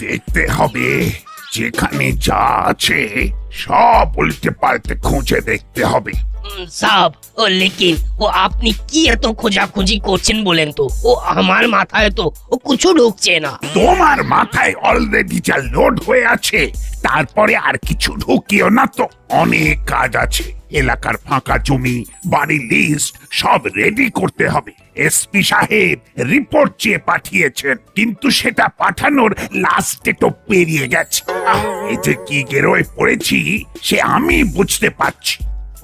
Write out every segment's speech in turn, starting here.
দেখতে হবে, যেখানে যা আছে সব উল্টে পাল্টে খুঁজে দেখতে হবে। সাব ও লেকিন ও আপনি কি এত খোঁজাখুঁজি করছেন বলেন তো? ও আমার মাথায় তো ও কিছু ঢুকছে না। তোমার মাথায় অলরেডি যা লোড হয়ে আছে, তারপরে আর কিছু ঢুকিও না তো। অনেক কাজ আছে। এলাকার ফাঁকা জমি, বাড়ির লিস্ট সব রেডি করতে হবে। এসপি সাহেব রিপোর্ট চেয়ে পাঠিয়েছেন, কিন্তু সেটা পাঠানোর লাস্ট ডেটও পেরিয়ে গেছে। এই যে কি গেরোয় পড়েছি সে আমি বুঝতে পারছি।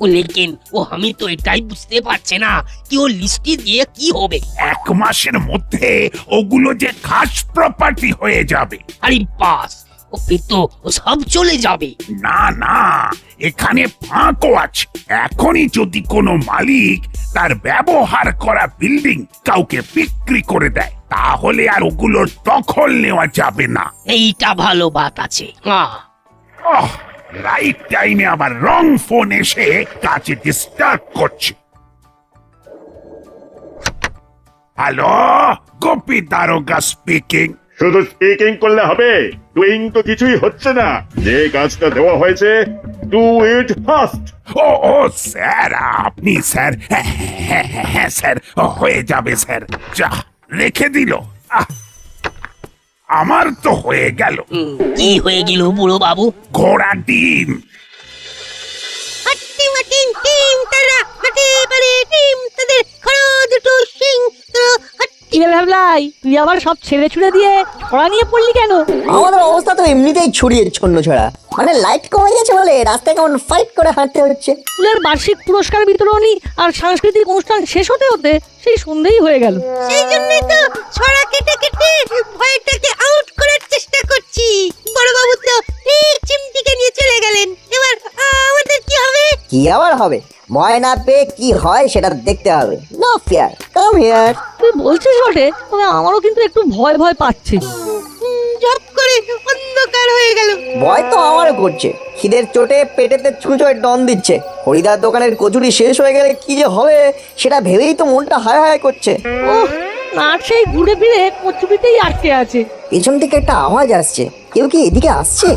ও লেকিন ও আমি তো এটাই বুঝতে পারছি না কি ও লিস্টি দিয়ে কি হবে। 1 মাসের মধ্যে ওগুলো যে খাস প্রপার্টি হয়ে যাবে। আরে বাস, ও তো ও সব চলে যাবে। না না, এখানে ফাঁকও আছে। এখনই যদি কোনো মালিক তার ব্যবহার করা বিল্ডিং কাউকে বিক্রি করে দেয়, তাহলে আর ওগুলোর দখল নেওয়া যাবে না। এইটা ভালো বাত আছে। হ্যাঁ, রাইট টাইমে আবার রং ফোন এসে কাছে ডিস্টার্ব করছে। হ্যালো, গোপী দারোগা স্পিকিং। শুধু স্পিকিং করলে হবে, ডুইং তো কিছুই হচ্ছে না। যে কাজটা দেওয়া হয়েছে, ডু ইট ফাস্ট। ও স্যার, আপনি স্যার? হ্যাঁ স্যার, হয়ে যাবে স্যার। যা রেখে দিল। আমার তো হয়ে গেল। কি হয়ে গেল বুড়ো বাবু? ঘোড়া ডিম। ভাবলাই তুই আবার সব ছেড়ে ছুড়ে দিয়ে ছড়া নিয়ে পড়লি কেন? আমাদের অবস্থা তো এমনিতেই ছড়িয়ে ছন্ন ছড়া। মানে লাইট কমে গেছে বলে রাস্তায় কেমন ফাইট করে হাঁটতে হচ্ছে। স্কুলের বার্ষিক পুরস্কার বিতরণী আর সাংস্কৃতিক অনুষ্ঠান শেষ হতে হতে সেই সন্ধ্যেই হয়ে গেল। সেই জন্যই তো ছড়া কেটে কেটে ভয়টাকে আউট করার চেষ্টা করছি। বড়বাবু তো ঠিক চিমটিকে নিয়ে চলে গেলেন। এবার আমাদের কি হবে? কি আবার হবে? ভয় না পেয়ে কি হয় সেটা দেখতে হবে। No fear, come here. তুই বলছিস বটে, তবে আমারও কিন্তু একটু ভয় ভয় পাচ্ছে। ঝপ করে অন্ধকার হয়ে গেল। ভয় তো আমারও করছে। খিদের চোটে পেটেতে ছুঁচোয় ডন দিচ্ছে। হরিদার দোকানের কচুরি শেষ হয়ে গেলে কি যে হবে সেটা ভেবেই তো মনটা হায় হায় করছে। ওহ, নাট সেই ঘুরে ফিরে কচুরিতেই আটকে আছে। পেছন থেকে একটা আওয়াজ আসছে। কেউ কি এদিকে আসছে?